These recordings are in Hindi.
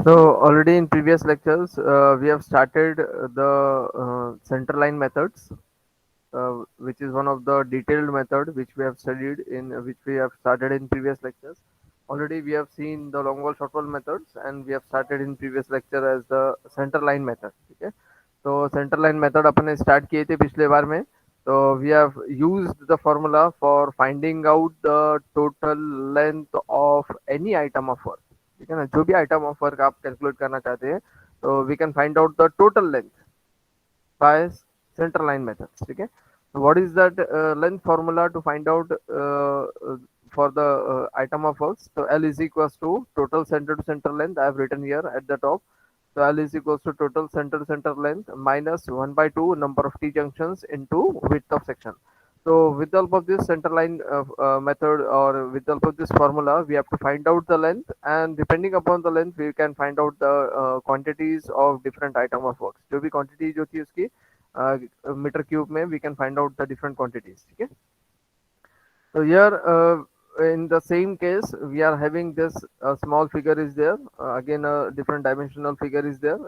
So already in previous lectures, we have started the center line methods, which is one of the detailed method which we have studied in which we have started in previous lectures. Already we have seen the long wall short wall methods, and we have started in previous lecture as the center line method. Okay, तो center line method अपन ने start किए थे पिछले बार में. So we have used the formula for finding out the total length of any item of work. ठीक है ना, जो भी item of work आप calculate करना चाहते हैं, तो we can find out the total length by center line methods. ठीक है, so what is that length formula to find out for the item of works? So L is equals to total center to center length. I have written here at the top. So L is equals to total center to center length minus 1 by 2 number of T junctions into width of section. So with the help of this center line method, or with the help of this formula, we have to find out the length, and depending upon the length we can find out the quantities of different item of works. जो भी quantity जो थी उसकी मीटर क्यूब में we can find out the different quantities. ठीक है, so here, in the same case, we are having this small figure is there. Again, a different dimensional figure is there.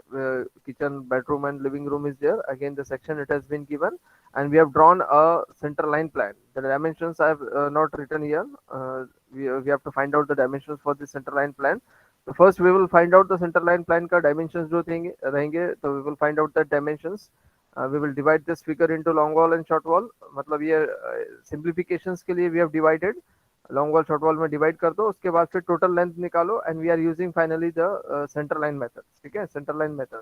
Kitchen, bedroom, and living room is there. Again, the section it has been given, and we have drawn a center line plan. The dimensions I have not written here. We have to find out the dimensions for the center line plan. So first, we will find out the center line plan का dimensions जो रहेंगे. So we will find out the dimensions. We will divide this figure into long wall and short wall. मतलब ये simplifications के लिए we have divided. Long wall short wall में डिवाइड कर दो, उसके बाद फिर टोटल लेंथ निकालो, and we are using finally the centre line method. ठीक है, सेंटर लाइन मेथड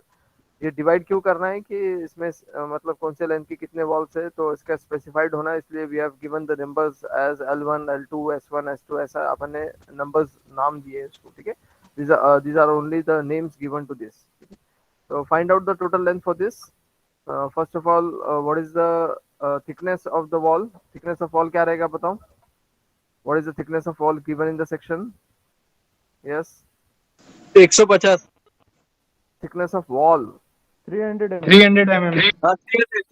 ये डिवाइड क्यों करना है कि इसमें मतलब कौन से लेंथ की कितने वॉल्स है, तो इसका स्पेसिफाइड होना है, इसलिए we have given the numbers as L1 L2 S1 S2, ऐसा अपन ने नंबर्स नाम दिए इसको. ठीक है, these are only the names given to this. So find out the total length for this. First of all, what is the thickness of the wall? Thickness of wall क्या रहेगा बताओ? What is the thickness of wall given in the section? Yes. 150. Thickness of wall. 300 mm. 300 mm.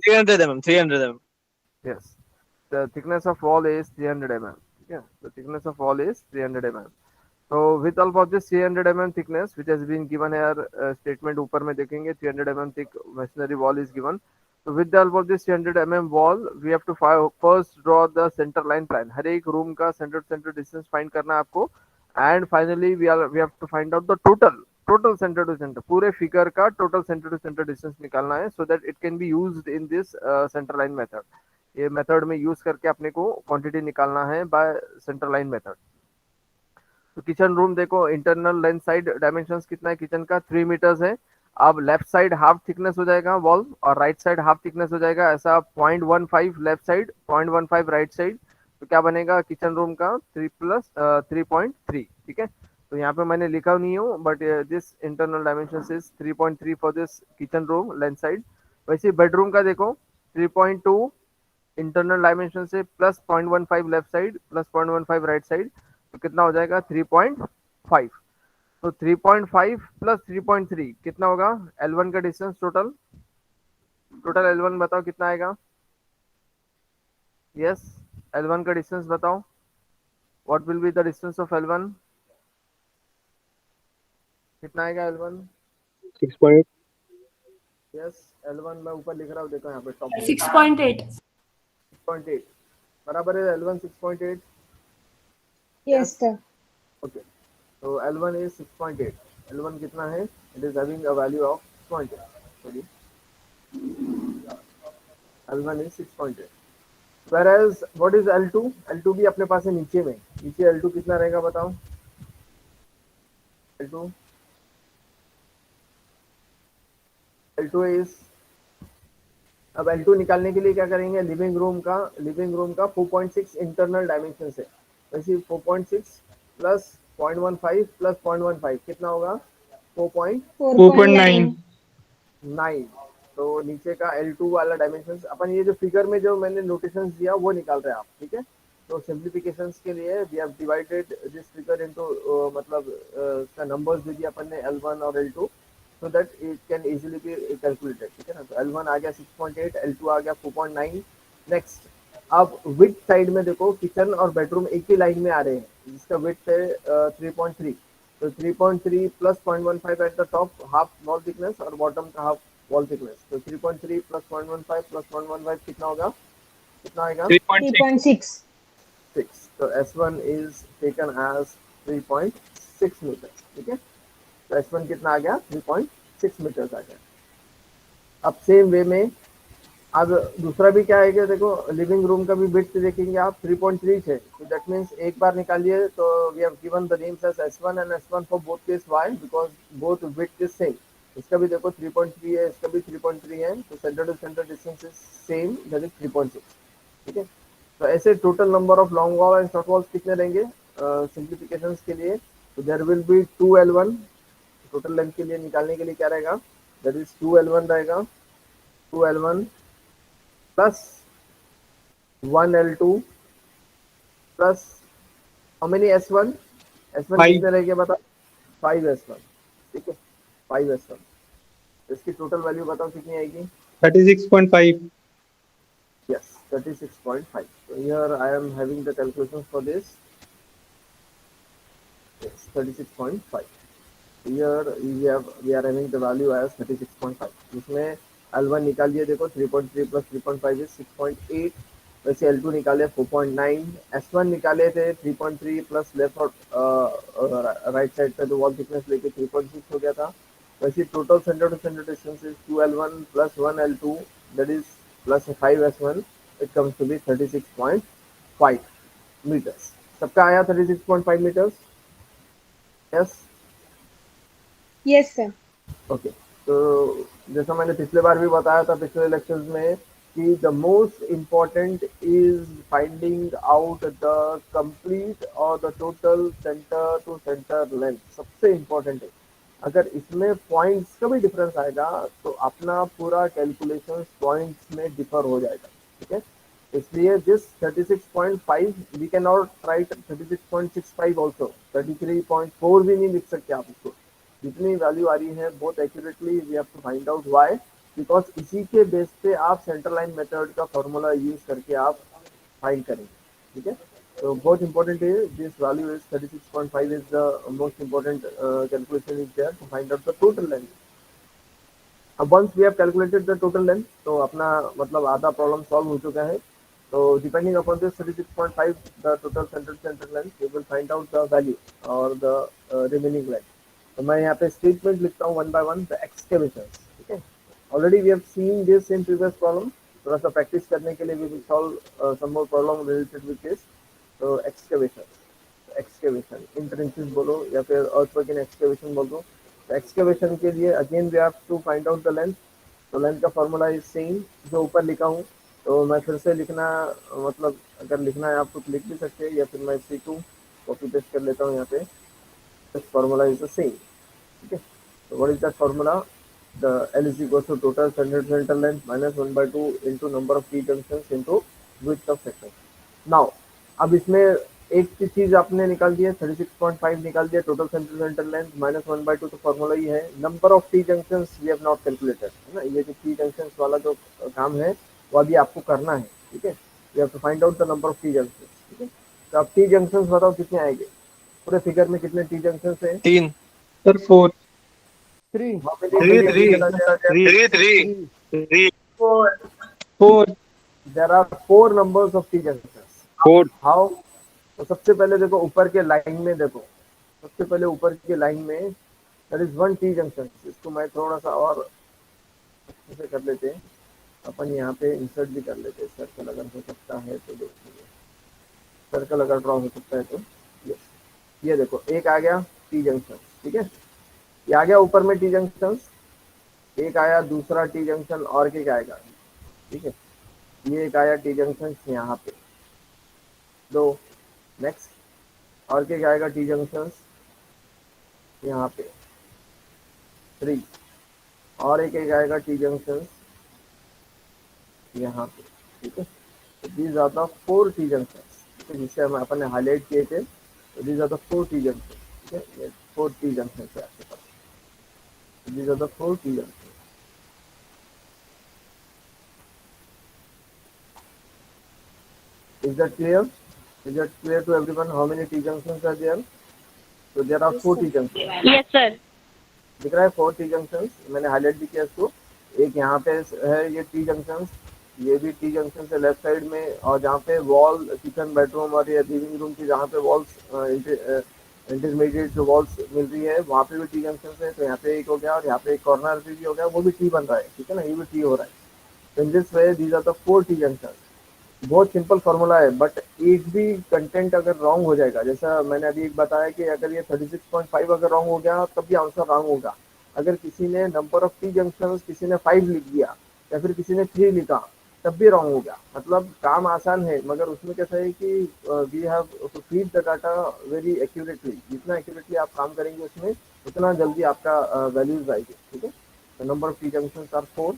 300 mm. 300 mm. Yes. The thickness of wall is 300 mm. Yeah. The thickness of wall is 300 mm. So with help of this 300 mm thickness, which has been given here, statement ऊपर में देखेंगे 300 mm thick masonry wall is given. So with the help of this 300 mm wall, we have to first draw the center line plan. हर एक room का center to center distance find करना है आपको, and finally we have to find out the total center to center, पूरे figure का total center to center distance निकालना है, so that it can be used in this center line method. ये मेथड में यूज करके अपने को क्वांटिटी निकालना है बाय सेंटर लाइन मेथड. तो किचन रूम देखो, इंटरनल लेंथ साइड डायमेंशंस कितना है किचन का? 3 मीटर्स है. अब लेफ्ट साइड हाफ थिकनेस हो जाएगा वॉल, और राइट साइड हाफ थिकनेस हो जाएगा, ऐसा 0.15 लेफ्ट साइड, 0.15 राइट साइड. तो क्या बनेगा किचन रूम का? 3 प्लस 3.3. ठीक है, तो यहाँ पे मैंने लिखा नहीं हूँ, but this internal dimension is 3.3 for this kitchen room length side. वैसे बेडरूम का देखो 3.2 इंटरनल डायमेंशन से, plus 0.15 left side, plus 0.15 right side, तो कितना हो जाएगा? 3.5. तो 3.5 प्लस 3.3 कितना होगा? L1 का डिस्टेंस टोटल L1 बताओ कितना आएगा? यस, L1 का डिस्टेंस बताओ. What will be the distance of L1? कितना आएगा L1? 6.8. यस, L1 मैं ऊपर लिख रहा हूँ, देखो यहाँ पे टॉप 6.8. 6.8 बराबर है L1 6.8. Yes, sir. Okay. So L1 is 6.8. L1 कितना है? It is having a value of 6.8. Sorry. L1 is 6.8. Whereas what is L2? L2 भी अपने पास है नीचे में. नीचे L2 कितना रहेगा बताओ? L2 is, अब L2 निकालने के लिए क्या करेंगे? लिविंग रूम का 4.6 इंटरनल डायमेंशन है. वैसे 4.6 प्लस 0.15 प्लस 0.15 कितना होगा? 4.9. 4.9. तो नीचे का L2 वाला डायमेंशन अपन ये जो फिगर में जो मैंने नोटेशंस दिया वो निकाल रहे हैं आप. ठीक है, तो सिंप्लीफिकेशंस के लिए we have divided this figure into मतलब का नंबर्स दे दिया अपन ने L1 और L2, so that it can easily be calculated. ठीक है ना, तो L1 आ गया 6.8, L2 आ गया 4.9. नेक्स्ट, अब विड्थ साइड में देखो, किचन और बेडरूम एक ही लाइन में आ रहे हैं, जिसका विड्थ है 3.3. So 3.3 plus 0.15 at the top half wall thickness और bottom का half wall thickness. So 3.3 plus 0.15 plus 0.15 कितना होगा? कितना आएगा? 3.6. 3.6. 6. So S1 is taken as 3.6 meters. ठीक है? तो S1 कितना आ गया? 3.6 meters आ गया. अब सेम वे में अब दूसरा भी क्या है कि देखो लिविंग रूम का भी विड्थ देखेंगे आप 3.3 है, तो दैट मींस एक बार निकालिए तो we have given the names as S1 and S1 for both case why because both width is same. इसका भी देखो 3.3 है, इसका भी 3.3 है, तो centre to centre distance is same that is 3.6. ठीक है, तो ऐसे total number of long wall and short walls कितने रहेंगे सिंप्लीफिकेशन के लिए? तो there will be 2L1 total length के लिए निकालने के लिए क्या रहेगा? दैट इज 2L1 रहेगा, 2L1 plus 1L2 plus how many S1? S1 Five. कितने रहेंगे बता? 5S1. ठीक है, 5S1. इसकी टोटल वैल्यू बताओ कितनी आएगी? 36.5. Yes, 36.5. So here I am having the calculations for this. Yes, 36.5. Here we are having the value as 36.5. इसमें L1 निकालिए, देखो 3.3 plus 3.5 is 6.8. वैसे L2 निकाले 4.9. S1 निकाले थे 3.3 प्लस लेफ्ट और राइट साइड पे तो वॉल थिकनेस लेके 3.6 हो गया था. वैसे total centre to centre distance is 2L1 plus 1L2 that is plus 5S1. It comes to be 36.5 meters. सबका आया 36.5 meters? Yes. Yes, sir. Okay, तो जैसा मैंने पिछले बार भी बताया था पिछले लेक्चर्स में कि the most important is finding out the complete और the total centre to centre length. सबसे इम्पॉर्टेंट है. अगर इसमें पॉइंट्स का भी डिफरेंस आएगा तो अपना पूरा कैलकुलेशन पॉइंट्स में डिफर हो जाएगा. ठीक है, इसलिए this 36.5 we can not write 36.65 also. 33.4 भी नहीं लिख सकते आप इसको. जितनी वैल्यू आ रही है बहुत accurately we have to find out why, because इसी के बेस पे आप सेंटर लाइन मेथड का फॉर्मूला यूज करके आप फाइंड करेंगे. ठीक है, तो बहुत इंपॉर्टेंट है. This value is 36.5 is the most important calculation is there to find out the total length. अब once we have calculated the total length तो अपना मतलब आधा प्रॉब्लम सॉल्व हो चुका है. तो depending upon this 36.5 the total centre length we will find out the value और द रिमेनिंग लेंथ. तो मैं यहाँ पे स्टेटमेंट लिखता हूँ one by one the excavation. ठीक है, already we have seen this in previous problem. थोड़ा सा प्रैक्टिस करने के लिए we will solve some more problem related with this. तो एक्सकेवेशन इन ट्रेंचेस बोलो या फिर अर्थवर्क इन एक्सकेवेशन बोल दो. तो एक्सकेवेशन के लिए again we have to find out the length. तो लेंथ का फॉर्मूला इज सेम जो ऊपर लिखा हूँ. तो मैं फिर से लिखना मतलब अगर लिखना है आपको तो लिख भी सकते हैं या फिर मैं इसी को कॉपी पेस्ट कर लेता हूँ यहाँ पे. This formula is the same. Okay, so what is that formula? The L is equals to total center length minus 1 by 2 into number of T junctions into width of section. Now, अब इसमें एक चीज आपने निकाल दिया 36.5 निकाल दिया total centre length minus 1 by 2. तो फॉर्मूला ही है. Number of T junctions we have not calculated है ना. ये जो टी जंक्शंस वाला जो काम है वो अभी आपको करना है. ठीक है, we have to find out the number of T junctions. ठीक है, तो अब टी जंक्शंस बताओ कितने आएंगे पूरे फिगर में? कितने टी जंक्शंस है? 3. Sir, 4. 3. How Three, many three. are there? 3. 3. 4. There are 4 numbers of T junctions. 4. How? तो सबसे पहले देखो ऊपर के लाइन में देखो. सबसे पहले ऊपर के लाइन में दैट इज 1 T जंक्शन. इसको मैं थोड़ा सा और अच्छे से कर लेते हैं. अपन यहाँ पे इंसर्ट भी कर लेते हैं. सर्कल अगर हो सकता है तो देखिए, सर्कल अगर ड्रॉ हो सकता है तो यस. ये देखो एक आ गया T जंक्शन. ठीक है, ये आ गया ऊपर में T जंक्शन. एक आया दूसरा T जंक्शन और एक आएगा. ठीक है, ये एक आया टी जंक्शन यहाँ पे 2. नेक्स्ट और क्या आएगा टी जंक्शन यहाँ पे 3. और एक आएगा टी जंक्शन यहाँ पे. ठीक है, तो these are the 4 T junction जिससे हम अपन ने हाईलाइट किए थे. तो these are the 4 T junction. ठीक है, ये 4 टी जंक्शन है आपके पास. These are the 4 T junction. Is that clear? Is that clear to everyone how many T junctions are there? तो there are 4 T junction, Yes, sir. दिख रहा है 4 टी जंक्शन, मैंने हाईलाइट भी किया इसको। एक यहाँ पे है ये टी जंक्शन, ये भी टी जंक्शन है लेफ्ट साइड में, और जहाँ पे वॉल किचन बेडरूम और ये लिविंग रूम की जहाँ पे वॉल्स इंटरमीडिएट जो वॉल्स मिल रही है वहाँ पे भी टी जंक्शन है। तो यहाँ पे एक हो गया और यहाँ पे एक कॉर्नर पे भी हो गया, वो भी टी बन रहा है, ठीक है ना, ये भी टी हो रहा है। तो in this way these are the 4 T junction. बहुत सिंपल फॉर्मूला है, बट एक भी कंटेंट अगर रॉन्ग हो जाएगा, जैसा मैंने अभी एक बताया कि अगर ये 36.5 अगर रॉन्ग हो गया तब भी आंसर रॉन्ग होगा। अगर किसी ने नंबर ऑफ टी जंक्शन किसी ने 5 लिख दिया या फिर किसी ने 3 लिखा तब भी रॉन्ग हो गया। मतलब काम आसान है, मगर उसमें कैसा है कि we have to feed the data very accurately. जितना एक्यूरेटली आप काम करेंगे उसमें उतना जल्दी आपका वैल्यूज आएगी, ठीक है। तो number of T junction are 4।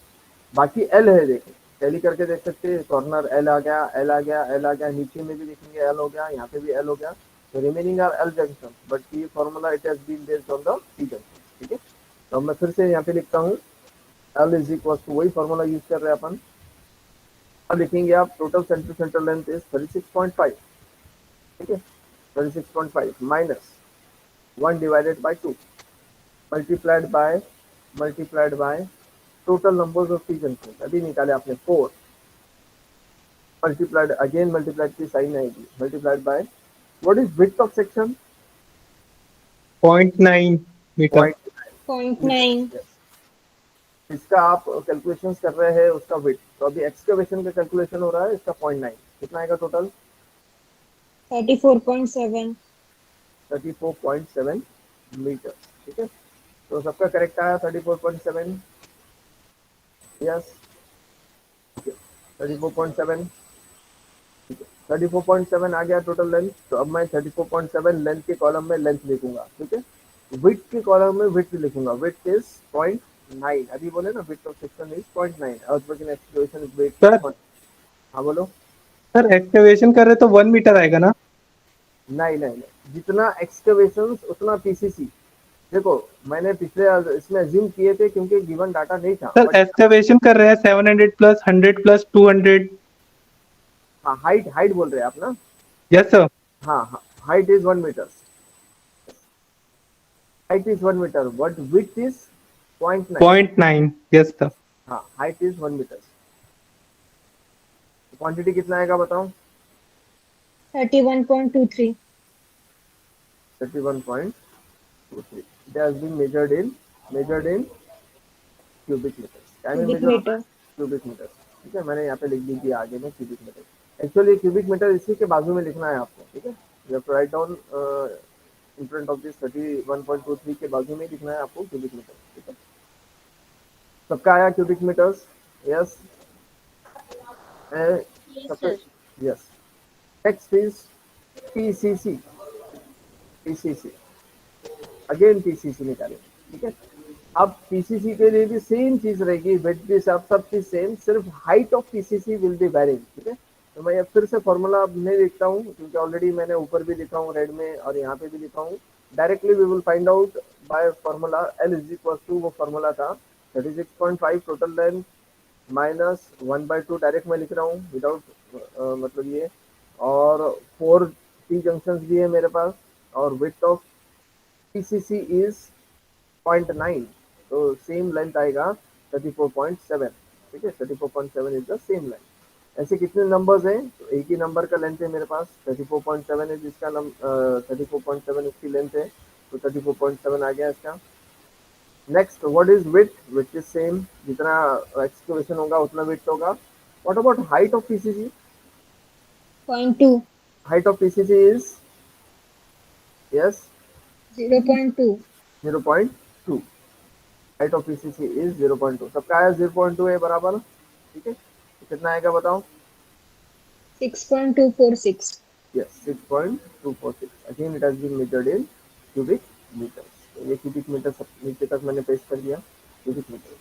बाकी एल है, देखें टैली करके देख सकते हैं, कॉर्नर एल आ गया, एल आ गया, एल आ गया, नीचे में भी देखेंगे एल हो गया, यहाँ पे भी एल हो गया। तो remaining are L junction, but ये formula it has been based on the T junction, ठीक है। तो मैं फिर से यहाँ पे लिखता हूँ एल इज इक्वल टू, वही फॉर्मूला यूज कर रहे हैं अपन। अब लिखेंगे आप total centre centre length is 36.5, ठीक है। 36.5 minus 1 divided by 2 multiplied by total numbers of T junction अभी निकाले आपने 4, मल्टीप्लाइड की साइन आएगी, multiplied by what is width of section 0.9 metre. 0.9. इसका आप कैलकुलेशंस कर रहे हैं उसका विड्थ। तो अभी एक्सकवेशन का कैलकुलेशन हो रहा है, इसका 0.9 कितना आएगा टोटल 34.7. 34.7 मीटर, ठीक है। तो सबका करेक्ट आया 34.7, यस 34.7, 34.7 आ गया टोटल लेंथ। तो अब मैं 34.7 लेंथ के कॉलम में लेंथ लिखूंगा, ठीक है। विड्थ के कॉलम में विड्थ लिखूंगा, विड्थ इज 0.9। अभी बोले ना width of section is 0.9, earthwork excavation is width. Sir हाँ बोलो। सर एक्सकवेशन कर रहे तो 1 मीटर आएगा ना? नहीं, जितना एक्सकवेशन उतना पीसीसी। देखो मैंने पिछले इसमें अज्यूम किए थे क्योंकि गिवन डाटा नहीं था, सर बट एक्सकवेशन कर रहे हैं 700 प्लस 100 प्लस 200। हाँ हाइट बोल रहे हैं आप ना। Yes sir. हाँ height is 1 metre, height is 1 metre, but width is 0.9। 0.9 yes sir. हाँ हाइट इज 1 मीटर। क्वांटिटी कितना आएगा बताओ 31.23. 31.23। It has been measured in cubic meters। क्या में Cubic measure होता है? meter. क्यूबिक मीटर, ठीक है। मैंने यहाँ पे लिख दी थी आगे में cubic metre. Actually cubic metre इसी के बाजू में लिखना है आपको, ठीक है। You have to write down in front of this 31.23 के बाजू में लिखना है आपको क्यूबिक मीटर, ठीक है। सबका आया क्यूबिक मीटर्स, यस Yes, सबका, sir. Yes. Next is PCC, PCC again PCC निकालें, ठीक है। अब पीसीसी के लिए भी सेम चीज रहेगी, विड्थ भी सब चीज सेम, सिर्फ height of PCC will be varying, ठीक है। तो मैं अब फिर से फॉर्मूला अब नहीं लिखता हूँ क्योंकि ऑलरेडी मैंने ऊपर भी लिखा हूँ रेड में और यहाँ पे भी लिखा हूँ। Directly we will find out by formula L is equal to, वो फॉर्मूला था 36.5 टोटल लेंथ माइनस 1/2, डायरेक्ट मैं लिख रहा हूँ विदाउट मतलब ये, और 4 टी जंक्शन भी है मेरे पास, और विड्थ ऑफ पीसीसी इज 0.9, तो सेम लेंथ आएगा 34.7, ठीक है। 34.7 इज द सेम लेंथ। ऐसे कितने नंबर्स हैं? तो एक ही नंबर का लेंथ है मेरे पास 34.7 है, जिसका 34.7 इसकी लेंथ है, तो 34.7 आ गया इसका। Next what is width? Width is same, जितना एक्सकवेशन होगा उतना विड्थ होगा। What about height of PCC? 0.2. Height of PCC is yes 0.2. 0.2, height of PCC is 0.2। सबका आया 0.2 है बराबर, ठीक है। तो कितना आएगा बताओ 6.246. Yes 6.246। Again it has been measured in cubic metre. तो ये क्यूबिक मीटर सब नीचे तक मैंने पेस्ट कर दिया, cubic metre.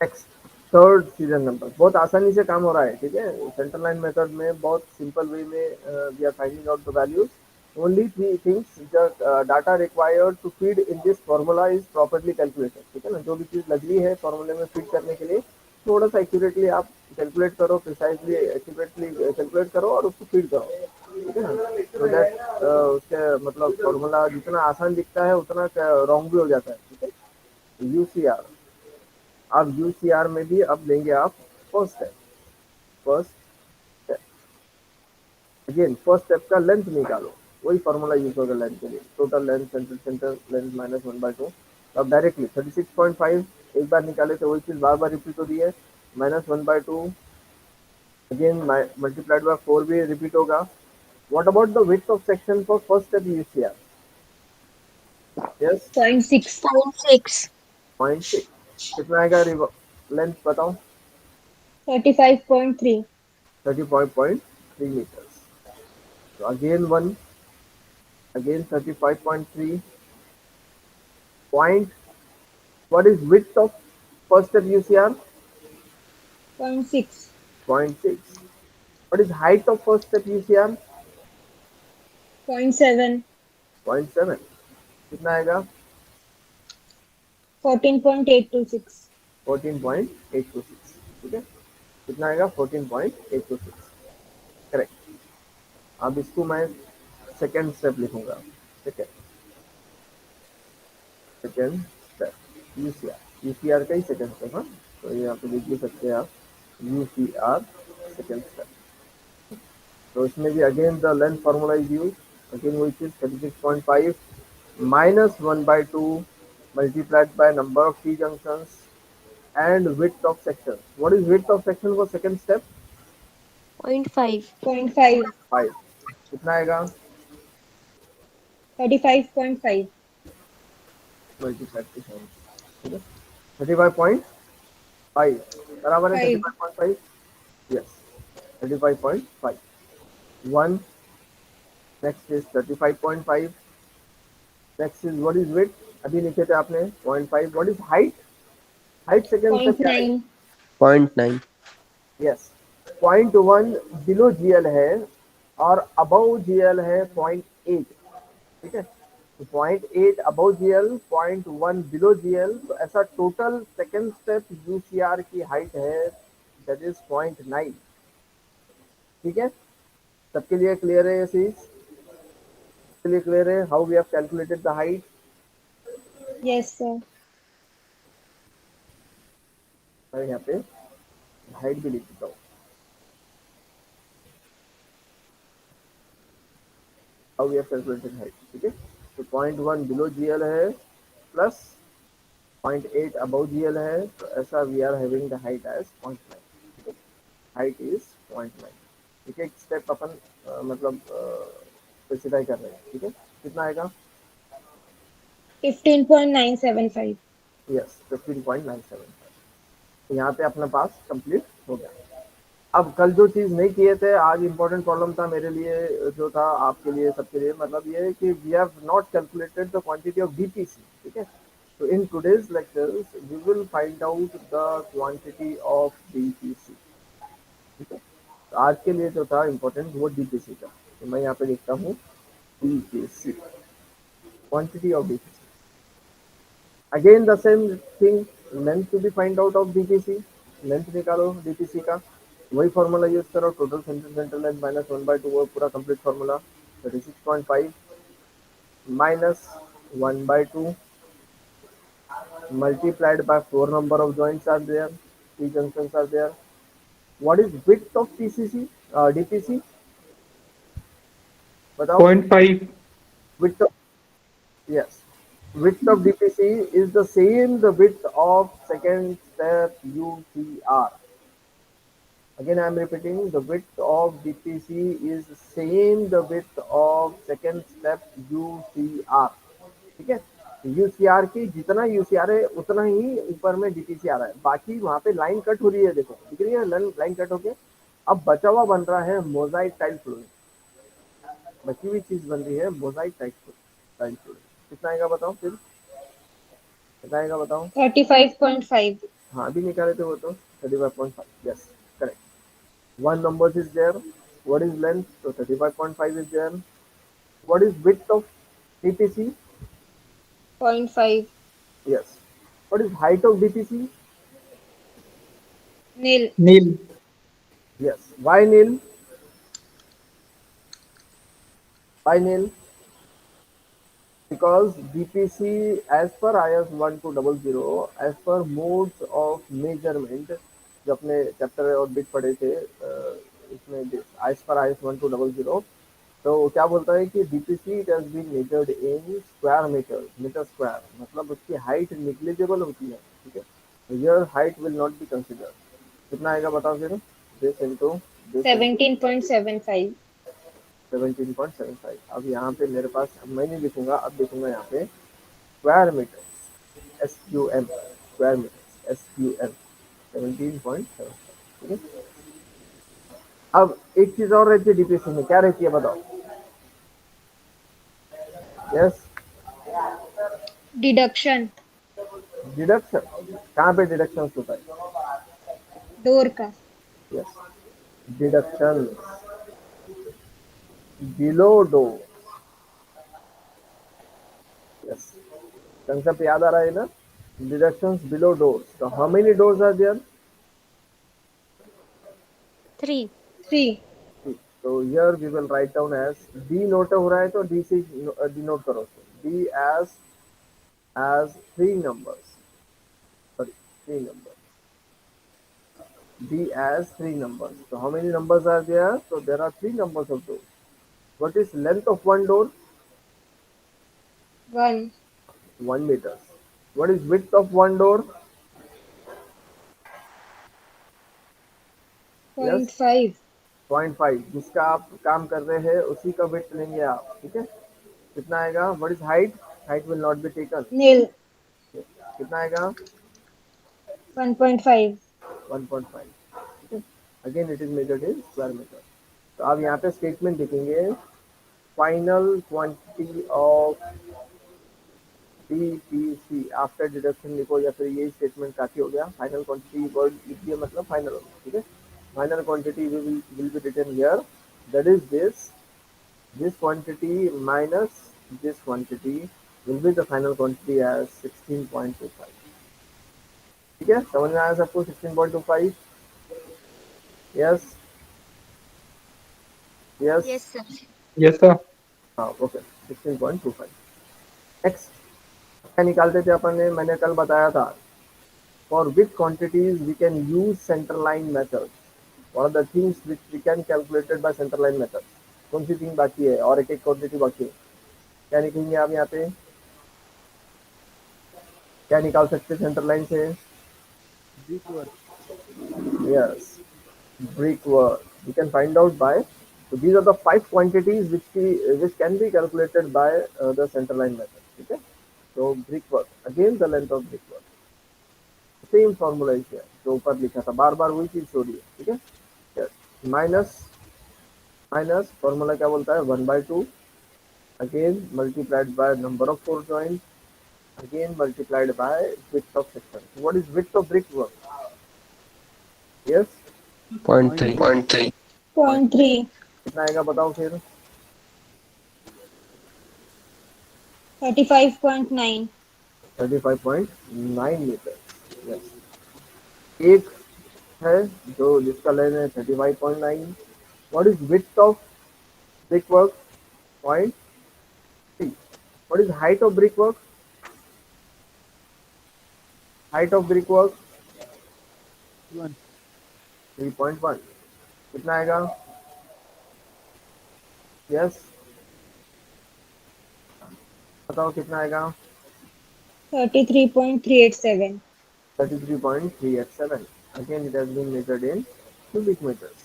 Next third serial number, बहुत आसानी से काम हो रहा है, ठीक है। सेंट्रल लाइन मेथड में बहुत सिंपल वे में we are finding out the values. Only 3 things, the data required to feed in this formula is properly calculated, ठीक है ना। जो भी चीज़ लगी है फॉर्मूले में फीड करने के लिए थोड़ा सा एक्यूरेटली आप कैलकुलेट करो, प्रिसाइजली एक्यूरेटली कैलकुलेट करो और उसको फीड करो। ठीक है ना, तो दैट उसके मतलब फॉर्मूला जितना आसान दिखता है उतना रॉन्ग भी हो जाता है। ठीक है, यूसीआर, अब यूसीआर में भी अब लेंगे आप first step. First step again, first step का लेंथ निकालो, वही फॉर्मूला यूज होगा लेंथ के लिए, total length centre length minus 1/2। अब डायरेक्टली 36.5 एक बार निकाले थे, वही चीज बार बार रिपीट हो रही है, माइनस 1/2 अगेन मल्टीप्लाइड बाय 4 भी रिपीट होगा। What about the width of section for first step UCR? Yes, 0.6. 0.6 कितना आएगा? लेंथ बताओ। 35.3. 35.3 meters। So again 1, again 35.3 point. What is width of first step UCR? 0.6. 0.6. What is height of first step UCR? 0.7. 0.7 कितना आएगा? 14.826. 14.826। ठीक है, कितना आएगा? 14.826, करेक्ट। अब इसको मैं सेकेंड स्टेप लिखूंगा। ठीक है, सेकेंड स्टेप यूसीआर, यूसीआर का ही सेकेंड स्टेप। हाँ, तो यहाँ पे लिख भी सकते हैं आप यूसीआर सेकेंड स्टेप। तो इसमें भी again the length formula is use, again which is 36.5 minus 1/2 multiplied by number of T junctions and width of section. What is width of section for second step? 0.5. 0.5. 5 कितना आएगा? 35.5. Multiplied to 7। ठीक है, 35.5 बराबर है 5. 35.5। Yes, 35.5 1, next is 35.5, next is what is width? अभी लिखे थे आपने 0.5। What is height? Height second step क्या है? 0.9. 0.9. यस, 0.1 बिलो जीएल है और अबव जीएल है 0.8। ठीक है, तो 0.8 अबव जीएल, 0.1 बिलो जीएल, तो ऐसा टोटल सेकंड स्टेप यूसीआर की हाइट है, दैट इज 0.9। ठीक है, सबके लिए क्लियर है ये चीज? सबके लिए क्लियर है how we have calculated the height? Yes, sir. मैं यहाँ पे हाइट भी लिख देता हूँ। How we have calculated height? ठीक है, तो 0.1 बिलो जीएल है प्लस 0.8 above GL है, तो ऐसा we are having the height as 0.9। ठीक है, हाइट इज 0.9। ठीक है, एक स्टेप अपन मतलब स्पेसिफाई कर रहे हैं। ठीक है, कितना आएगा? 15.975. यस, 15.975। यहाँ पे अपने पास कंप्लीट हो गया। अब कल जो चीज़ नहीं किए थे, आज इंपॉर्टेंट प्रॉब्लम था मेरे लिए, जो था आपके लिए, सबके लिए, मतलब ये है कि we have not calculated the quantity of DPC. ठीक है, so in today's lectures we will find out the quantity of DPC। ठीक है, तो आज के लिए जो था इम्पोर्टेंट वो डीपीसी का, तो मैं यहाँ पे लिखता हूँ DPC, quantity of DPC. Again the same thing, length to be find out of DPC, length निकालो डीपीसी का, वही फॉर्मूला यूज करो, टोटल सेंटर लेंथ माइनस 1/2, वो पूरा complete formula. 36.5 minus 1/2 multiplied by 4 number of joints are there, T junctions are there. What is width of TCC, DPC? बताओ। 0.5. Width of, yes, width of DPC is the same the width of second step UCR. Again I am repeating, the width of DPC is same the width of second step UCR। ठीक है, यूसीआर की जितना यूसीआर है उतना ही ऊपर में डीपीसी आ रहा है, बाकी वहां पे लाइन कट हो रही है, देखो दिख रही है लाइन कट होके। अब बचा हुआ बन रहा है मोजाइक टाइल फ्लोरिंग, बची हुई चीज बन रही है मोजाइक टाइल फ्लोरिंग। कितना आएगा बताओ फिर, कितना आएगा बताओ? 35.5. हाँ, अभी निकाले थे वो तो 35.5। Yes, correct. One number is there. What is length? तो 35.5 is there. What is width of DPC? 0.5. Yes. What is height of DPC? Nil. Nil. Yes. Why nil? Why nil? Because DPC as per IS 1200 as per modes of measurement जो अपने चैप्टर और बिट पढ़े थे इसमें as per IS 1200 तो क्या बोलता है कि DPC it has been measured in square meter square मतलब उसकी हाइट निग्लिजिबल होती है ठीक है your height will not be considered कितना आएगा बताओ फिर this into this into 17.75. 17.75 अब यहाँ पे मेरे पास अब मैं नहीं लिखूंगा अब लिखूंगा यहाँ पे square metre SQM square metre SQM 17.75 ठीक है अब एक चीज और रहती है डीपीसी में क्या रहती है बताओ यस Deduction. डिडक्शन कहाँ पे डिडक्शन होता है Door का. Yes deduction below door yes concept याद आ रहा है ना डिडक्शंस बिलो डोर्स तो how many doors are there 3. 3. so here we will write down as d note हो रहा है तो d से डिनोट करो d as three numbers sorry three numbers d as three numbers so how many numbers are there so there are three numbers of doors what is length of one door 1. 1 meters what is width of one door yes 0.5. 0.5 जिसका आप काम कर रहे हैं उसी का width लेंगे आप ठीक है कितना आएगा what is height will not be taken Nil. कितना आएगा 1.5. 1.5 ठीक है again it is measured in square metre तो आप यहाँ पे स्टेटमेंट लिखेंगे final quantity of DPC after deduction लिखो या फिर यही स्टेटमेंट काफी हो गया फाइनल क्वांटिटी वर्ड लिख दिया मतलब फाइनल हो ठीक है final quantity will be written here that is this quantity minus this quantity will be the final quantity as 16.25 ठीक है समझ में आया सबको 16.25 yes yes Yes, sir. Yes, sir. हाँ ओके 16.25 नेक्स्ट क्या निकालते थे अपन ने मैंने कल बताया था for which quantities we can use centre line method one of the things which we can calculated by centre line method कौन सी थिंग बाकी है और एक एक क्वांटिटी बाकी है क्या निकलेंगे आप यहाँ पे क्या निकाल सकते हैं सेंटर लाइन से yes brickwork you can find out by so these are the five quantities which can be calculated by the center line method okay so brickwork again the length of brickwork same formula ही है जो ऊपर लिखा था बार बार वही चीज छोड़िए ठीक है yes माइनस माइनस फॉर्मूला क्या बोलता है 1/2 again multiplied by number of four joint again multiplied by width of section what is width of brickwork yes 0.3. 0.3. कितना आएगा बताओ फिर 35.9. 35.9 मीटर यस एक है जो जिसका लेन है 35.9 what is width of brickwork 0.3 what is height of brickwork 3.1 कितना आएगा यस बताओ कितना आएगा 33.387. 33.387 again it has been measured in cubic meters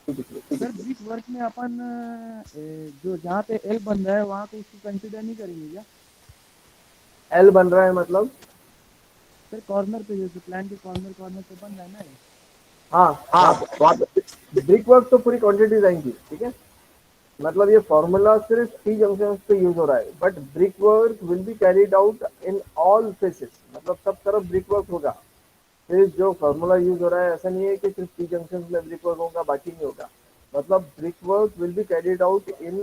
sir brick work में अपन जो जहाँ पे एल बन रहा है वहाँ को उसको कंसिडर नहीं करेंगे क्या एल बन रहा है मतलब सर कॉर्नर पे जैसे प्लान के कॉर्नर पे बन रहा है ना ये। हाँ ब्रिक वर्क तो पूरी क्वांटिटीज आएंगी ठीक है मतलब ये फॉर्मूला सिर्फ टी जंक्शन पे यूज हो रहा है but brick work will be carried out in all faces मतलब सब तरफ ब्रिक वर्क होगा सिर्फ जो फॉर्मूला यूज हो रहा है ऐसा नहीं है कि सिर्फ टी जंक्शन में ब्रिक वर्क होगा बाकी नहीं होगा मतलब brick work will be carried out in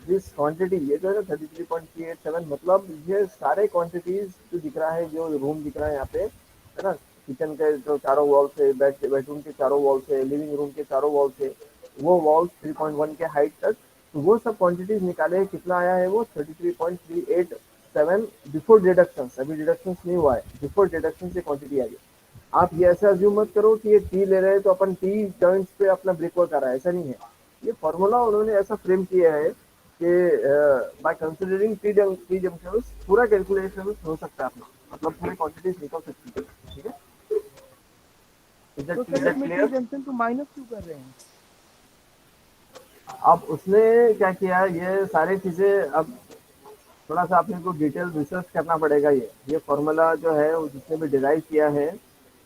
this quantity ये जो है ना 33.387 मतलब ये सारे क्वांटिटीज जो दिख रहा है जो रूम दिख रहा है यहाँ पे है ना किचन के जो चारों वॉल से बेडरूम के चारों वॉल से लिविंग रूम के चारों वॉल से वो वॉल्स 3.1 के हाइट तक, तो वो सब क्वांटिटीज निकाले, कितना आया है वो 33.387 बिफोर डिडक्शन। अभी डिडक्शन नहीं हुआ है, बिफोर डिडक्शन से क्वांटिटी आई है। आप ये ऐसा अज्यूम मत करो कि ये टी ले रहे हैं तो अपन टी जॉइंट्स पे अपना ब्रेक वर्क कर रहा है, ऐसा नहीं है। ये फॉर्मूला उन्होंने ऐसा फ्रेम किया है कि बाय कंसिडरिंग टी जंक्शंस पूरा कैलकुलेशन हो सकता है अपना, मतलब पूरी क्वांटिटीज निकल सकती है। ठीक है, इज तो दैट सर इसमें टी क्लियर? जंक्शन को माइनस क्यों कर रहे हैं? अब उसने क्या किया, ये सारी चीजें अब थोड़ा सा आपने को डिटेल रिसर्च करना पड़ेगा। ये फॉर्मूला जो है वो जिसने भी डिराइव किया है,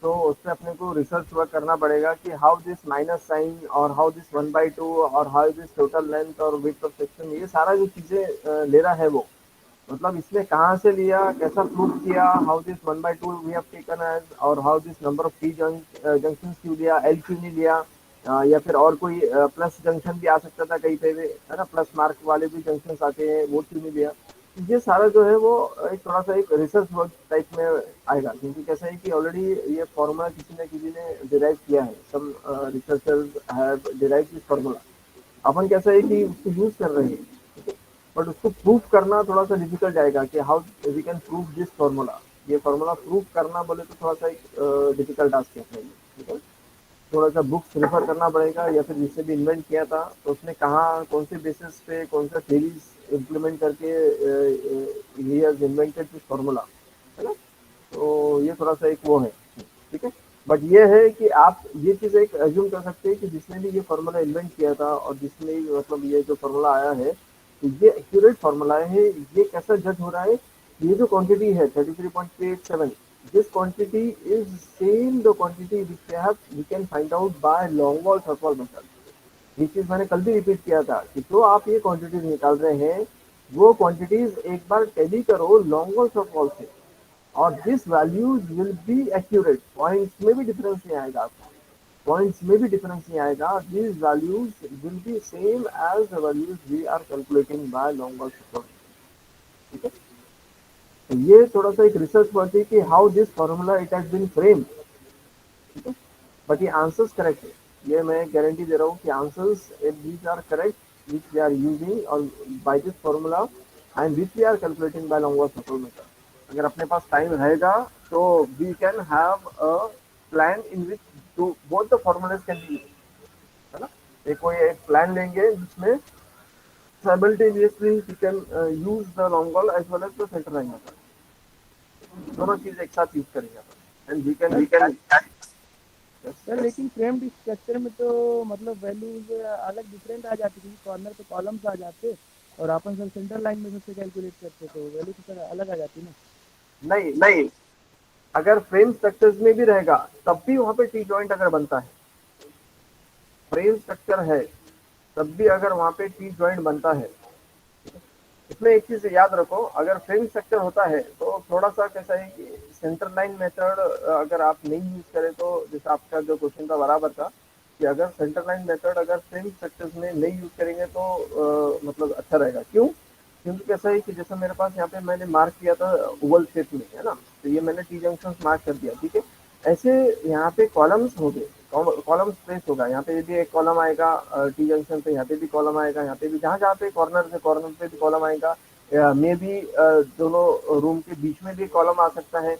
तो उससे अपने को रिसर्च वर्क करना पड़ेगा कि हाउ दिस माइनस साइन और हाउ दिस 1/2 और हाउ दिस टोटल लेंथ और विड्थ ऑफ सेक्शन, ये सारा जो चीजें ले रहा है वो, मतलब इसने कहाँ से लिया, कैसा प्रूव किया, how this 1/2 we have taken as, और how this number of T junction क्यों लिया, एल क्यों नहीं लिया, या फिर और कोई प्लस जंक्शन भी आ सकता था कहीं पे भी, है ना, प्लस मार्क वाले भी जंक्शन आते हैं, वो क्यों नहीं लिया। ये सारा जो है वो एक थोड़ा सा एक रिसर्च वर्क टाइप में आएगा, क्योंकि कैसा है कि ऑलरेडी ये फॉर्मूला किसी न किसी ने डिराइव किया है, some researchers have derive this formula. अपन कैसा है कि उसको यूज कर रहे हैं, बट उसको प्रूव करना थोड़ा सा डिफिकल्ट जाएगा कि how we can prove this formula. ये फॉर्मूला प्रूव करना बोले तो थोड़ा सा एक डिफिकल्ट टास्क है अपने लिए, ठीक है। थोड़ा सा बुक्स रेफर करना पड़ेगा, या फिर जिसने भी इन्वेंट किया था तो उसने कहाँ कौन से बेसिस पे कौन सा थ्योरीज इम्प्लीमेंट करके he has invented this formula, है ना। तो ये थोड़ा सा एक वो है, ठीक है। बट ये है कि आप ये चीज़ एक एज्यूम कर सकते हैं कि जिसने भी ये फार्मूला इन्वेंट किया था और जिसने भी मतलब ये जो फार्मूला आया है, तो ये एक्यूरेट फार्मूला है। ये कैसा जज हो रहा है, ये जो क्वांटिटी है 33.387, this quantity is same the quantity we can find out by Longwall Shortfall method। ये चीज मैंने कल भी रिपीट किया था कि जो आप ये क्वांटिटीज निकाल रहे हैं, वो क्वांटिटीज एक बार टैली करो लॉन्गवॉल शॉर्टफॉल से, और this values will be accurate. Points में भी डिफरेंस नहीं आएगा आपको, पॉइंट्स में भी डिफरेंस नहीं आएगा, these values will be same as the values we are calculating by Longwall shortfall। ठीक है, तो ये थोड़ा सा एक रिसर्च वर्क है कि how this formula it has been frame, ठीक है। बट ये आंसर्स करेक्ट है, ये मैं गारंटी दे रहा हूँ कि answers these are correct which we are using और by this formula and which we are calculating by long wall shortfall method. अगर अपने पास टाइम रहेगा तो we can have a plan in which both the formulas can be, है ना। एक कोई एक प्लान लेंगे जिसमें simultaneously we can use the long wall as well as the center line method, दोनों चीज एक साथ यूज करेंगे अपन, एंड वी कैन सर लेकिन फ्रेम स्ट्रक्चर में तो मतलब वैल्यूज अलग डिफरेंट आ जाती थी, कॉर्नर पे कॉलम्स आ जाते और अपन सर सेंटर लाइन में से कैलकुलेट करते तो वैल्यू तो सर अलग आ जाती ना। नहीं नहीं, अगर फ्रेम स्ट्रक्चर्स में भी रहेगा तब भी वहां पे टी जॉइंट अगर बनता है, फ्रेम स्ट्रक्चर है तब भी अगर वहां पे टी जॉइंट बनता है। इसमें एक चीज याद रखो, अगर फ्रेम स्ट्रक्चर होता है तो थोड़ा सा कैसा है कि सेंटर लाइन मेथड अगर आप नहीं यूज करें, तो जैसे आपका जो क्वेश्चन था बराबर था कि अगर सेंटर लाइन मेथड अगर फ्रेम स्ट्रक्चर्स में नहीं यूज करेंगे तो मतलब अच्छा रहेगा। क्यों? क्योंकि कैसा है कि जैसा मेरे पास यहाँ पे मैंने मार्क किया था ओवल शेप में, है ना, तो ये मैंने टी जंक्शन मार्क कर दिया, ठीक है। ऐसे यहाँ पे कॉलम्स हो गए, कॉलम स्पेस होगा, यहाँ पे भी एक कॉलम आएगा टी जंक्शन पे, यहाँ पे भी कॉलम आएगा, यहाँ पे भी, जहाँ जहाँ पे कॉर्नर से कॉर्नर पे भी कॉलम आएगा, मे भी दोनों रूम के बीच में भी कॉलम आ सकता है।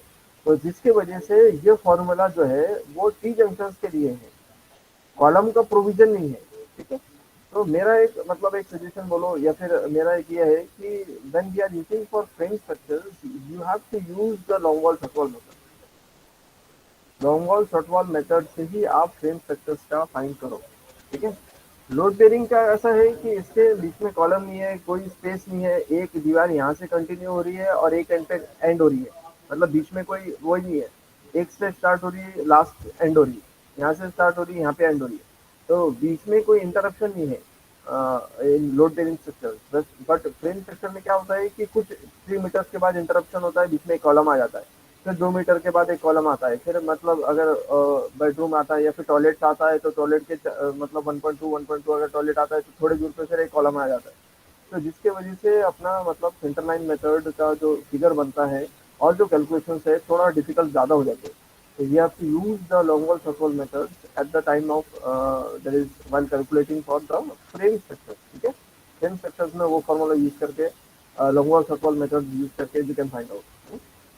तो जिसके वजह से ये फॉर्मूला जो है वो टी जंक्शन के लिए है, कॉलम का प्रोविजन नहीं है, ठीक है। तो मेरा एक मतलब एक सजेशन बोलो या फिर मेरा एक ये है कि when we are using for frame structures you have to use the long wall short wall method. Long wall short wall method से ही आप फ्रेम स्ट्रक्चर्स का फाइंड करो, ठीक है। लोड बेरिंग का ऐसा है कि इसके बीच में कॉलम नहीं है, कोई स्पेस नहीं है, एक दीवार यहाँ से कंटिन्यू हो रही है और एक एंड हो रही है, मतलब बीच में कोई वो ही नहीं है, एक से स्टार्ट हो रही है लास्ट एंड हो रही है, यहाँ से स्टार्ट हो रही है यहाँ पे एंड हो रही है, तो बीच में कोई इंटरप्शन नहीं है in load bearing structure. But frame structure में क्या होता है कि कुछ 3 मीटर्स के बाद इंटरप्शन होता है, बीच में एक कॉलम आ जाता है, फिर 2 मीटर के बाद एक कॉलम आता है, फिर मतलब अगर बेडरूम आता है या फिर टॉयलेट आता है तो टॉयलेट के मतलब 1.2 अगर टॉयलेट आता है तो थोड़े दूर पे फिर एक कॉलम आ जाता है। तो जिसके वजह से अपना मतलब सेंटर लाइन मेथड का जो फिगर बनता है और जो कैलकुलेशन है थोड़ा डिफिकल्ट ज़्यादा हो जाते हैं। So you have to use the Longwall-Thurwall method at the time of that is while calculating for the frame structure. ठीक है, frame structures में वो formula use करके Longwall-Thurwall method use करके you can find out.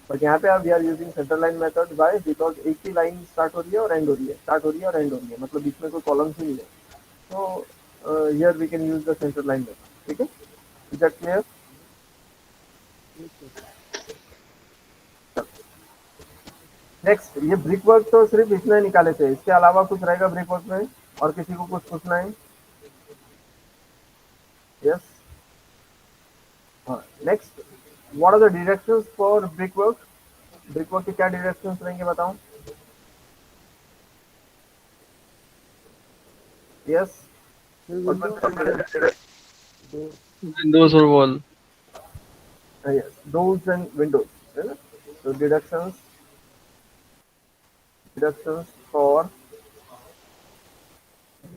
But यहाँ पे आप we are using center line method why because एक ही line start हो रही है और end हो रही है, start हो रही है और end हो रही है, मतलब बीच में कोई columns ही नहीं है. So here we can use the center line method. ठीक है, is that clear? नेक्स्ट ये ब्रिक वर्क तो सिर्फ इसने निकाले थे, इसके अलावा कुछ रहेगा ब्रिक वर्क में और किसी को कुछ पूछना है? Yes. Next what are the directions for brick work? Brick work के क्या डायरेक्शंस रहेंगे बताओ? Yes, Windows or wall. Yes, doors and windows है ना. तो डिडक्शंस फॉर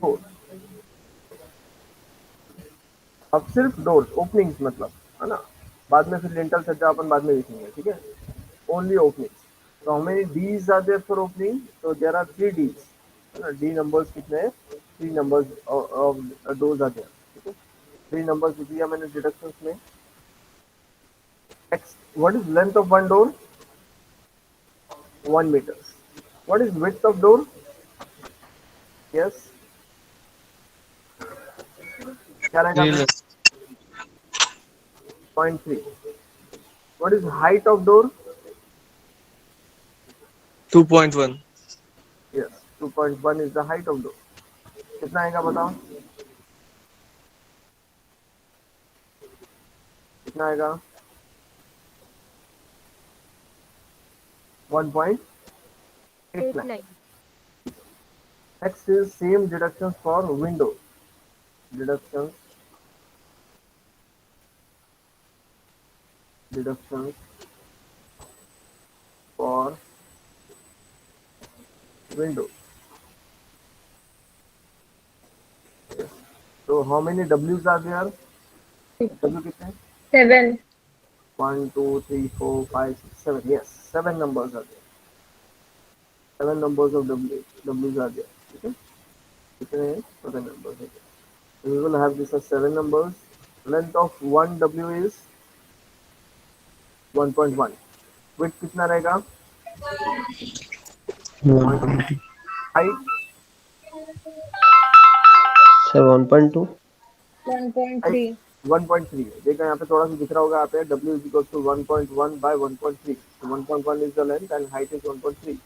डोर. अब सिर्फ डोर्स ओपनिंग्स मतलब है ना, बाद में फिर लिंटल सज्जा अपन बाद में देखेंगे. ठीक है, ओनली ओपनिंग्स. तो हमें Ds are there for opening, तो देयर आर 3 डीज है ना. डी नंबर्स कितने हैं? 3 numbers of doors are there. ठीक है, 3 नंबर्स दिया मैंने डिडक्शंस में. Next, what is length of one door? 1 meters. What is width of door? Yes. क्या रहेगा? 0.3. What is height of door? 2.1. Yes, 2.1 is the height of door. कितना आएगा बताओ? कितना आएगा? 1.89. Next is same deductions for windows. Deductions for windows. Yes. So how many W's are there? W कितने? 7. 1, 2, 3, 4, 5, 6, 7. Yes, 7 numbers are there. 7 numbers of W's are there. Okay, कितने? 7 numbers are there. So we will have this as 7 numbers. Length of 1 W is 1.1. Width कितना रहेगा? Height 1.2. 1.3. 1.3 है. देखा यहाँ पे थोड़ा सा दिख रहा होगा यहाँ पे W is equal to 1.1 by 1.3. So 1.1 is the length and height is 1.3.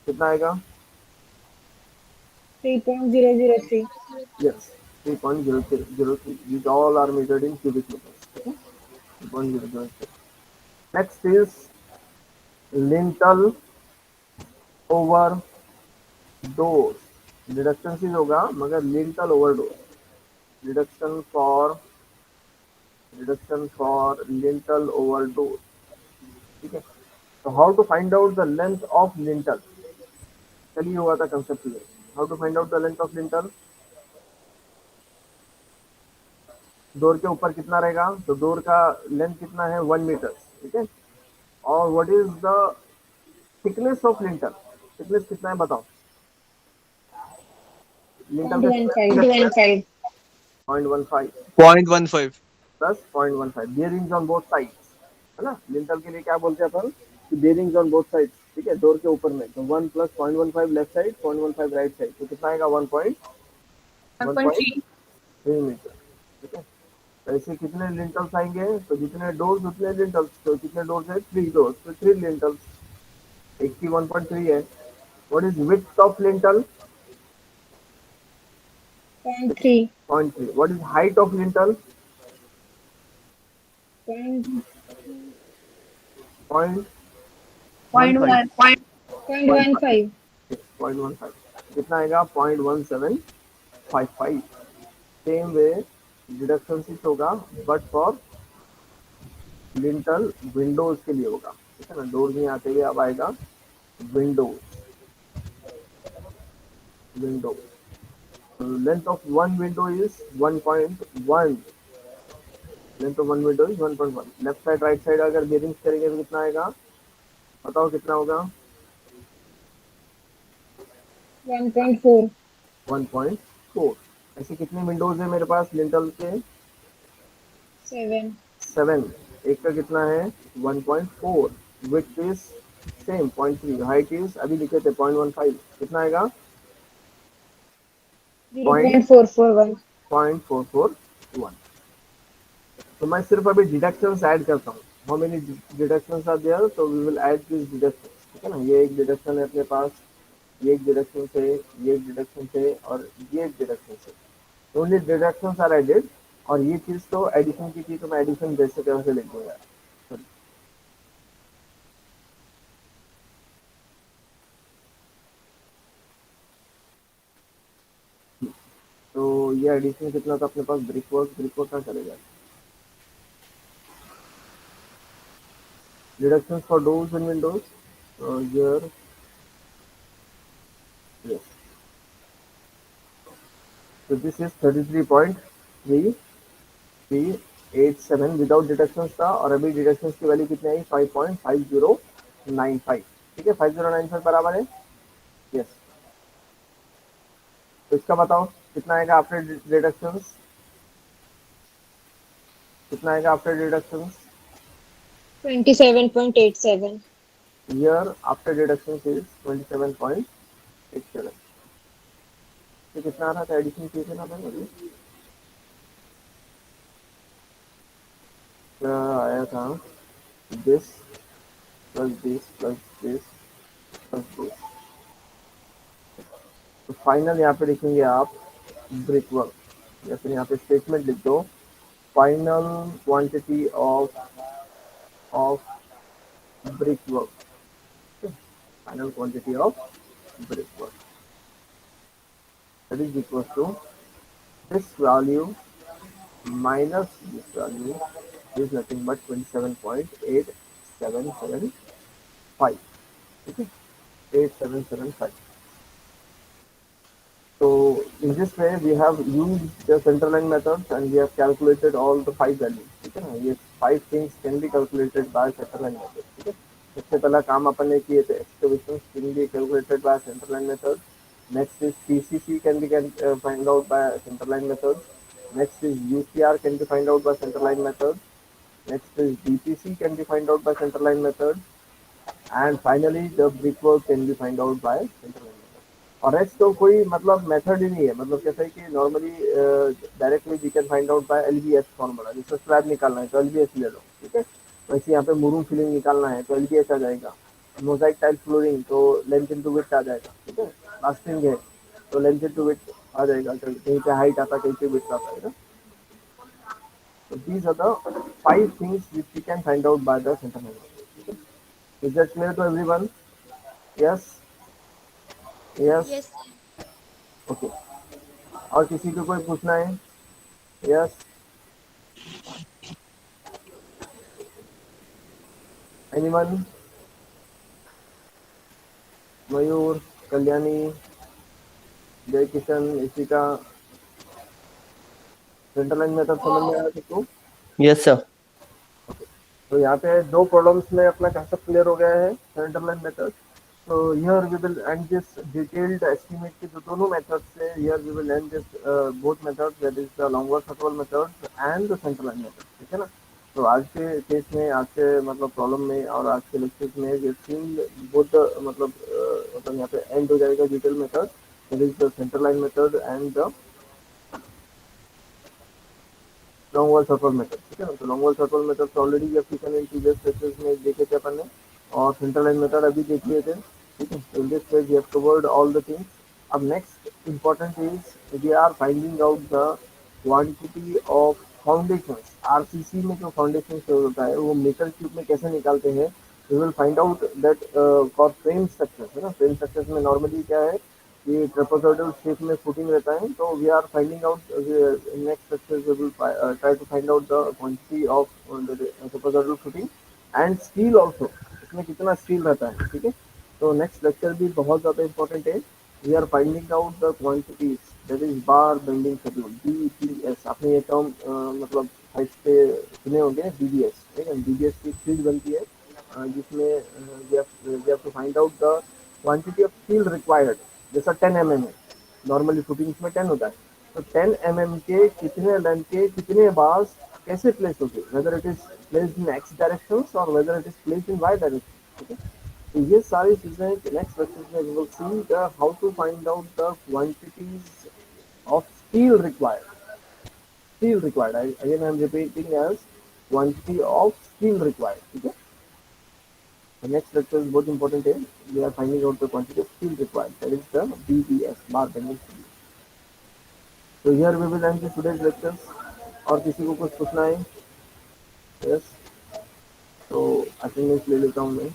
कितना आएगा? 3.003. Yes, 3.03. These all are measured in cubic meters. Okay? 3.003. Next is lintel over doors. Deduction से होगा मगर lintel over doors. Deduction for lintel over doors. ठीक है. So how to find out the length of lintel? कल ही हुआ था concept ये. How to find out the length of lintel? Door के ऊपर कितना रहेगा? तो डोर का लेंथ कितना है? 1 मीटर. ठीक है. और what is the thickness of lintel? Thickness कितना है बताओ? Lintel 0.15. 0.15 0.15. Plus 0.15. Bearings on both sides है ना. लिंटल के लिए क्या बोलते हैं अपन कि बेयरिंग्स ऑन बोथ साइड्स. ठीक है, डोर के ऊपर में. तो 1 plus 0.15 left side, 0.15 right side. तो कितना आएगा? 1.3 मीटर. ठीक है. ऐसे कितने लिंटल्स आएंगे? तो जितने डोर्स उतने लिंटल्स. तो कितने डोर्स है? 3 डोर्स, तो 3 लिंटल्स. एक की 1.3 है. What is width of lintel? 0.3. 0.3. What is height of lintel? 0.15. 0.15. कितना आएगा? 0.1755. सेम वे डिडक्शन सिक्स होगा बट फॉर लिंटल विंडोज के लिए होगा. ठीक है ना. डोर नहीं आते हुए अब आएगा Windows. Length of one window is 1.1. Length of one window is 1.1. Left side right side अगर बेयरिंग्स करेंगे तो कितना आएगा बताओ? कितना होगा? 1.4. 1.4। ऐसे कितने विंडोज है मेरे पास लिंटल के? 7. 7। एक का कितना है? 1.4, with is same 0.3, height is अभी लिखे थे 0.15, कितना आएगा? 0.441. 0.441। तो मैं सिर्फ अभी डिडक्शंस ऐड करता हूँ। How many deductions are there, तो we will add this deduction, ठीक है ना। ये एक डिडक्शन है अपने पास, ये एक डिडक्शन से, ये एक डिडक्शन से, और ये एक डिडक्शन से। ओनली डिडक्शंस आर एडेड, और ये चीज तो एडिशन की थी, तो मैं एडिशन जैसे कैसे लिख दूंगा। तो ये एडिशन कितना था अपने पास? ब्रिक वर्क का चलेगा। Deductions for doors in Windows, here, yes. So this is 33.3387 without deductions था, और अभी डिडक्शंस की वैल्यू कितनी आई? 5.5095, ठीक है। 5095 बराबर है, यस। तो इसका बताओ कितना आएगा आफ्टर डिडक्शंस? कितना आएगा after deductions? 27.87. Here after deductions is 27.87। तो कितना आ रहा था एडिशन किए थे ना अपन अभी? आया था this plus this plus this plus this. तो फाइनल यहाँ पे लिखेंगे आप ब्रिक वर्क, या फिर यहाँ पे स्टेटमेंट लिख दो, final quantity of brick work, final quantity of brick work that is equals to this value minus this value is nothing but 27.8775, ठीक है, 8775। So in this way we have used the central line methods and we have calculated all the 5 values, ठीक है ना। ये 5 things can be calculated by central line method, ठीक है। सबसे पहला काम अपन ने किए थे excavations can be calculated by central line method. Next is PCC can be find out by central line method. Next is UCR can be find out by central line method. Next is DPC can be find out by central line method. And finally the brickwork can be find out by central line method. और एच तो कोई मतलब मेथड ही नहीं है, मतलब कैसा है कि normally directly we can find out by LBS formula. जैसे स्लैब निकालना है तो एलबीएस ले लो, ठीक है। वैसे यहाँ पे मुरूम फिलिंग निकालना है तो एलबीएस आ जाएगा। मोजाइक टाइल फ्लोरिंग तो लेंथ इनटू विड्थ आ जाएगा, ठीक है। प्लास्टरिंग है तो लेंथ इनटू विड्थ आ जाएगा, कहीं पे हाइट आता कहीं पे विड्थ आता है ना। So these are the 5 things which we can find out by the central line method. Is that clear to everyone? Yes. Yes. Yes. Okay. और किसी को कोई पूछना है? Yes, anyone? मयूर, कल्याणी, जय Kishan, Ishika, central line method समझ में आया सबको? Yes sir. तो यहाँ पे 2 प्रॉब्लम्स में अपना कंसेप्ट क्लियर हो गया है central line method. So here we will end this detailed estimate के जो दोनों methods से, here we will end this both methods, that is the longest circle method and the central line method, ठीक है ना। तो आज के केस में, आज के मतलब प्रॉब्लम में और आज के लेक्चर्स में we have seen both the मतलब यहाँ पे एंड हो जाएगा detail method, that is the central line method and the long wall circle method, ठीक है ना। तो long wall circle method already we have सीखन इन प्रीवियस लेक्चर्स में देखे थे अपन ने, और सेंट्रल लाइन मेथड अभी देख लिए थे, ठीक है। In this way we have covered all the things. अब next important is we are finding out the quantity of foundations. RCC में जो फाउंडेशन होता है वो मीटर क्यूब में कैसे निकालते हैं, we will find out that for frame structures, है ना। फ्रेम स्ट्रक्चर्स में नॉर्मली क्या है, ये ट्रेपेजॉइडल शेप में फुटिंग रहता है, तो we are finding out next lecture we will try to find out the quantity of trapezoidal footing and steel also, इसमें कितना स्टील रहता है, ठीक है। तो नेक्स्ट लेक्चर भी बहुत ज़्यादा इंपॉर्टेंट है। We are finding out the quantities, that is bar bending schedule, BBS. आपने ये टर्म मतलब साइट पे सुने होंगे, बीबीएस, ठीक है। बीबीएस की स्टील बनती है जिसमें we have to find out the quantity of steel required जैसा 10 mm है, नॉर्मली शूटिंग्स में 10 होता है, तो 10 mm के कितने लेंथ के कितने बार्स कैसे प्लेस होते, whether it is placed in X direction और whether it is placed in Y direction. ठीक है, तो ये सारी चीजें नेक्स्ट लेक्चर में we will see the how to find out the quantities of steel required. Steel required. Again, I am repeating as quantity of steel required. Okay. The next lecture is बहुत important है. We are finding out the quantity of steel required. That is the BBS, bar bending steel. So here we will end today's lectures. और किसी को कुछ पूछना है? Yes. तो attendance ले लेता हूँ मैं.